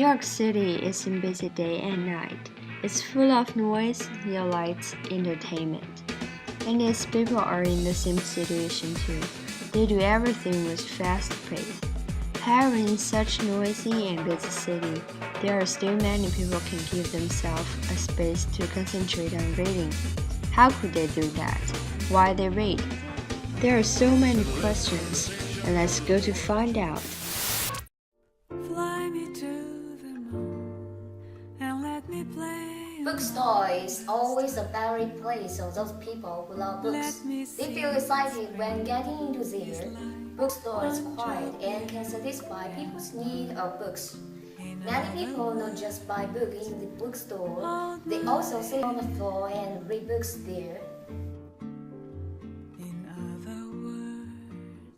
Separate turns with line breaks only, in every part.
York City is a busy day and night. It's full of noise, neon lights, entertainment. And its people are in the same situation too. They do everything with fast pace. However, in such noisy and busy city, there are still many people can give themselves a space to concentrate on reading. How could they do that? Why they read? There are so many questions, and let's go to find out.
Fly me to the moon and let me play.
Bookstore is always a favorite place of those people who love books. They feel excited when getting into there. Bookstore is quiet and can satisfy people's need of books. Many people not just buy books in the bookstore, they also sit on the floor and read books there.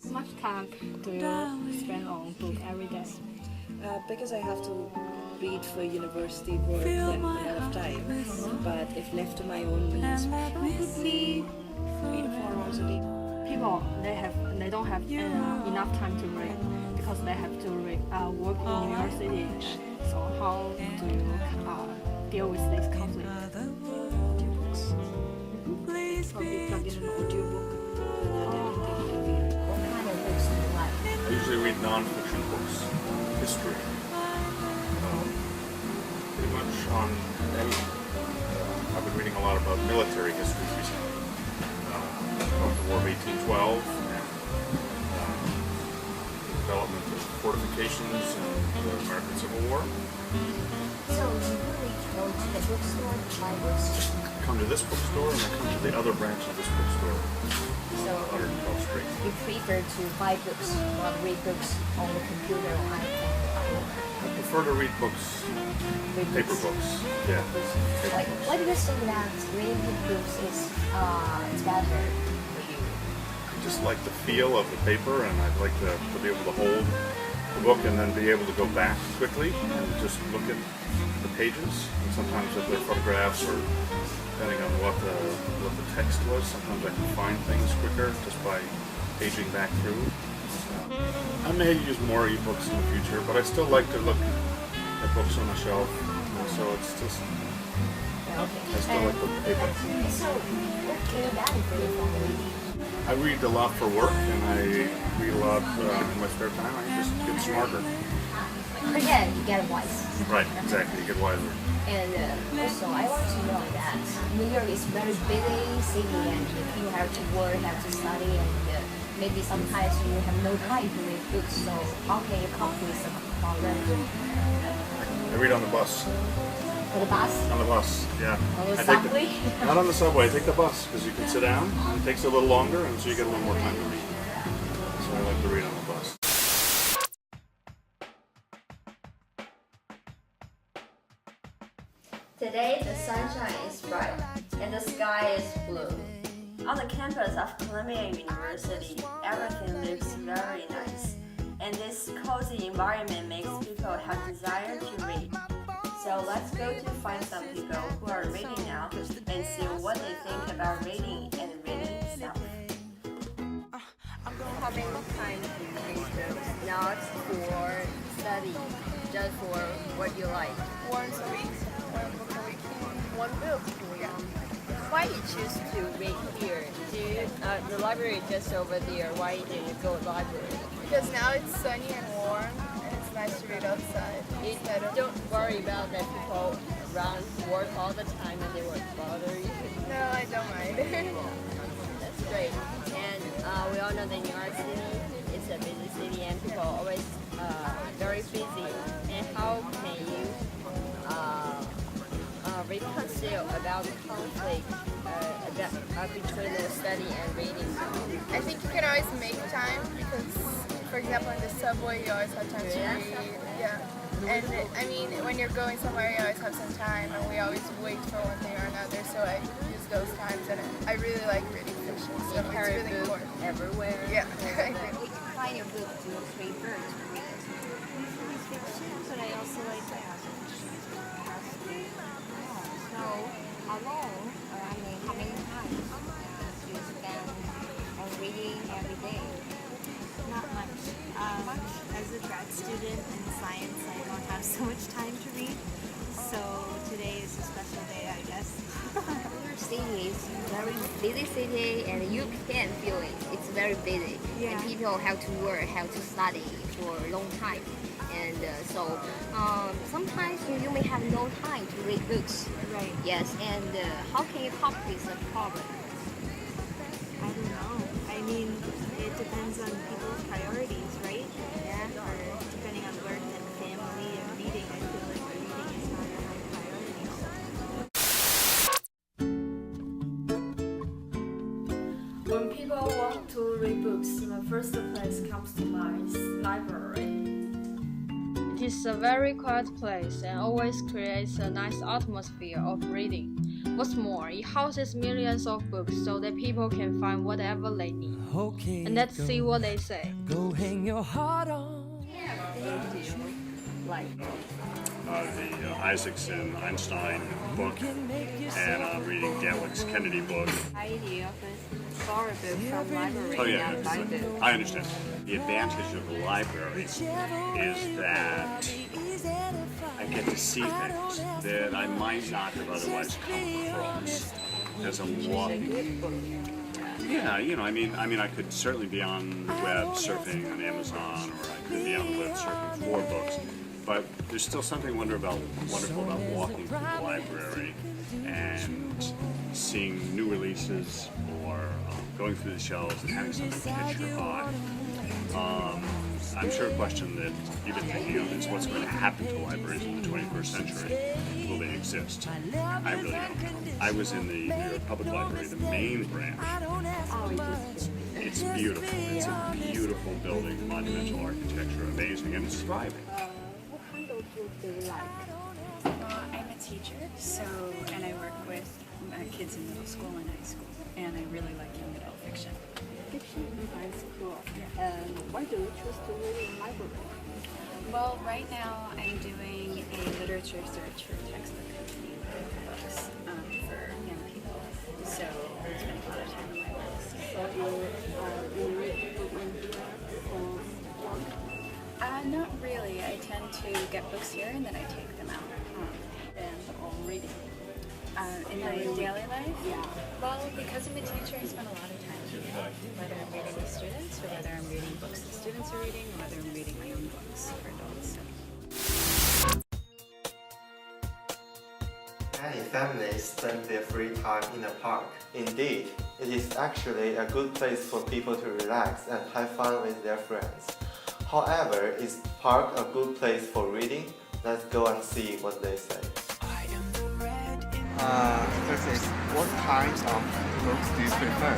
How much time do you spend on book every day?
Because I have to read for university work and a lot of time. But if left to my own means, probably 3 to 4 hours a day.
People they don't have enough time to read because they have to work in university. So how do you deal with this conflict?
Audiobooks. Probably plug in an audiobook and then they can read.
What kind of books do you like?
I usually read non-fiction books, history, pretty much on any. I've been reading a lot about military history recently, about the War of 1812 and the development of fortifications in the American Civil War.
So you really go to the bookstore to buy books?
I come to this bookstore and I come to the other branch of this bookstore,
So
112th Street.
you prefer to buy books or read books on the computer or iPad?
I prefer to read books, paper books. Yeah.
Why do you think that reading books is better for you?
I just like the feel of the paper, and I'd like to be able to hold the book and then be able to go back quickly and just look at the pages. And sometimes if they're photographs or depending on what the text was, sometimes I can find things quicker just by paging back through. I may use more ebooks in the future, but I still like to look at books on the shelf. So it's just I still like the paper.
So what can you benefit from reading?
I read a lot for work, and I read a lot in my spare time. I just get smarter.
Again, you get wise.
Right, exactly. You get wiser.
And also, I want to know that New York is very busy city, and you have to work, have to study, and maybe sometimes you have no time to read books. So how can you cope with about learning?
I read on the bus.
For the bus?
On the bus, yeah.
On the
I take
subway?
Not on the subway. I take the bus because you can sit down. And it takes a little longer, and so you get a little more time to read. So I like to read on the bus.
Today, the sunshine is bright and the sky is blue.
On the campus of Columbia University, everything looks very nice, and this cozy environment makes people have desire to read. So let's go to find some people who are reading now and see what they think about reading and reading itself.
How many times do you read books? Not for study, just for what you like.
Once a week, one book a week, one book. Yeah.
Why you choose to read here? The library is just over there. Why did you go to the library?
Because now it's sunny and warm, and it's nice to read outside.
Don't worry about that people around work all the time and they won't bother you.
No, I don't mind.
That's great. And we all know that New York City is a busy city and people are always very busy. And how can you reconcile about the conflict between the study and reading?
I think you can always make time because, for example, in the subway, you always have time to read. Yeah. And I mean, when you're going somewhere, you always have some time, and we always wait for one thing or another. So I use those times, and I really like reading fiction. So it's really important.
Everywhere.
Yeah, I do.
Which kind of book do you prefer to read?
Fiction, but I also like nonfiction.
So alone, how many times do you spend on reading every day?
Not much. As a grad student in science, I don't have so much time
busy city, and you can feel it. It's very busy, and people have to work, have to study for a long time, and sometimes you may have no time to read books.
Right.
Yes, and how can you cope with the problem?
I don't know. I mean, it depends on people's priorities, right?
Yeah.
Or depending on work and family and reading, I feel like reading is not a high priority.
When people want to read books, the first place comes to mind is library. It is a very quiet place and always creates a nice atmosphere of reading. What's more, it houses millions of books so that people can find whatever they need.
Okay,
And let's see what they say.
go hang your heart on.
Like,
The Isaacson Einstein book, and I'm reading Gaelick's Kennedy book.
I often borrow books from library
Oh yeah,
and buy books.
I understand. The advantage of the library is that I get to see things that I might not have otherwise come across as I'm walking. Yeah, I mean, I could certainly be on the web surfing on Amazon, or I could be on the web surfing for books. But there's still something wonderful about walking through the library and seeing new releases, or going through the shelves and having something catch your eye. I'm sure a question that you've been thinking of is what's going to happen to libraries in the 21st century. Will they exist? I really don't know. I was in the New York Public Library, the main branch. It's beautiful. It's a beautiful building, monumental architecture, amazing, and it's thriving.
What kind of book do you like?
I'm a teacher, and I work with kids in middle school and high school, and I really like young adult fiction.
Fiction? That's cool. And why do you choose to read in library?
Well, right now I'm doing a literature search for textbook books for young people, so I spend a lot of time in libraries.
So you read book in here or
Not really. I tend to get books here and then I take them out
and or reading?
in my daily life.
Yeah.
Well, because I'm a teacher, I spend a lot of time reading, whether I'm reading with students or whether I'm reading books that students are reading or whether I'm reading my own books for adults.
Many families spend their free time in a park. Indeed, it is actually a good place for people to relax and have fun with their friends. However, is park a good place for reading? Let's go and see what they say. First is, what kinds of books do you prefer?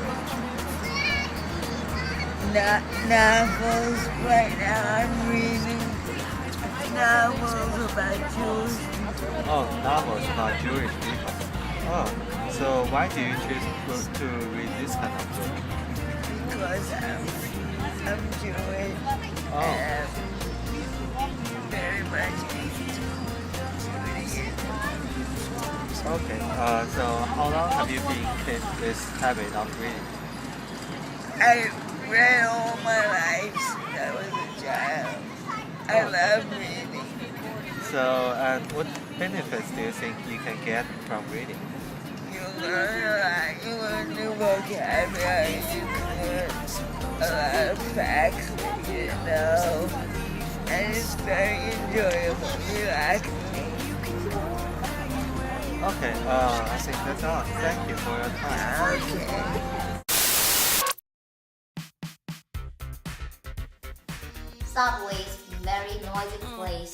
Novels. Right now I'm reading novels about Jewish people.
Oh, novels about Jewish people. Oh, so why do you choose to read this kind of book?
Because I'm Jewish.
Oh.
And I'm very much into Judaism.
Okay, so how long have you been kept this habit of reading?
I read all my life since I was a child. I love reading.
So, and what benefits do you think you can get from reading?
You learn a lot. You learn new vocabulary. You learn a lot of facts that you didn't know. And it's very enjoyable, relaxing.
Okay, I think that's all. Thank you for your time.
Okay.
Subway is a very noisy place.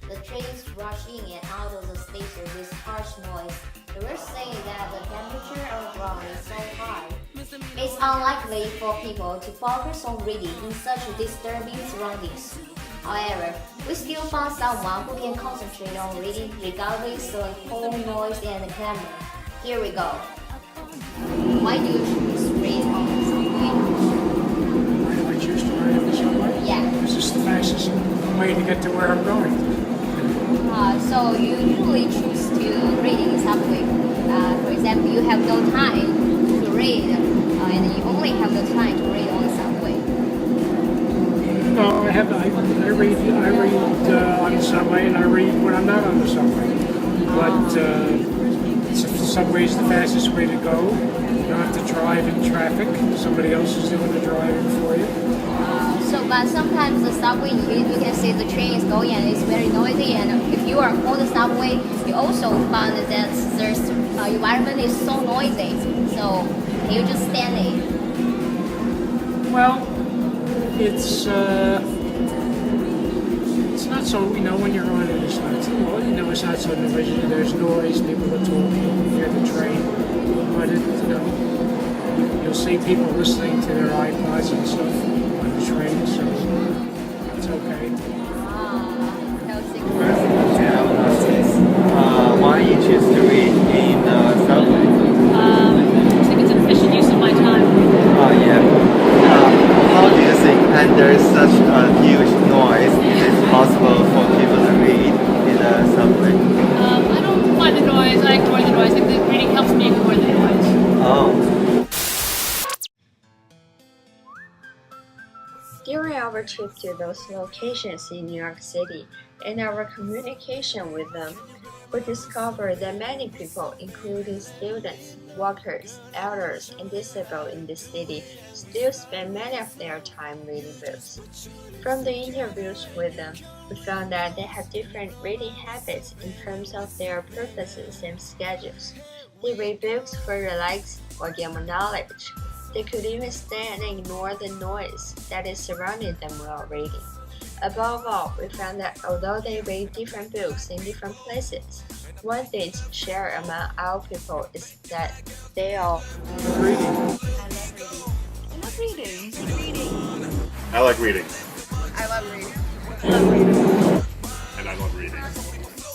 The trains rush in and out of the station with harsh noise. The worst thing is that the temperature of the ground is so high. It's unlikely for people to focus on reading in such disturbing surroundings. However, we still found someone who can concentrate on reading regardless of whole noise and clamor. Here we go. Why do you choose read on the subway?
Why do I choose to read on the subway?
Yeah.
Because it's the fastest way to get to where I'm going.
So you usually choose to read in the subway. For example, you have no time to read, and you only have the time to read on the subway.
No, I read on the subway, and I read when I'm not on the subway. But subway is the fastest way to go. You don't have to drive in traffic. Somebody else is doing the driving for you.
But sometimes the subway, you can see the train is going and it's very noisy. And if you are on the subway, you also find that there's environment is so noisy. So you just stand it.
Well, it's not so, when you're on it, it's not so, it's not so noisy. There's noise, people are talking near the train, but you'll see people listening to their iPods and stuff on the train, so it's okay.
Why you choose to read in the subway?
I think it's an efficient use of my time.
Yeah. How do you think under such a huge noise it is possible for people to read in the subway?
I don't mind the noise. I ignore the noise. I think the reading helps me ignore the noise.
Oh.
During our trip to those locations in New York City and our communication with them, we discovered that many people, including students, workers, elders, and disabled in the city, still spend many of their time reading books. From the interviews with them, we found that they have different reading habits in terms of their purposes and schedules. They read books for relax or gain more knowledge. They could even stand and ignore the noise that is surrounding them while reading. Above all, we found that although they read different books in different places, one thing shared among our people is that they all
Reading.
I love reading.
I like reading.
I love reading.
And I love reading.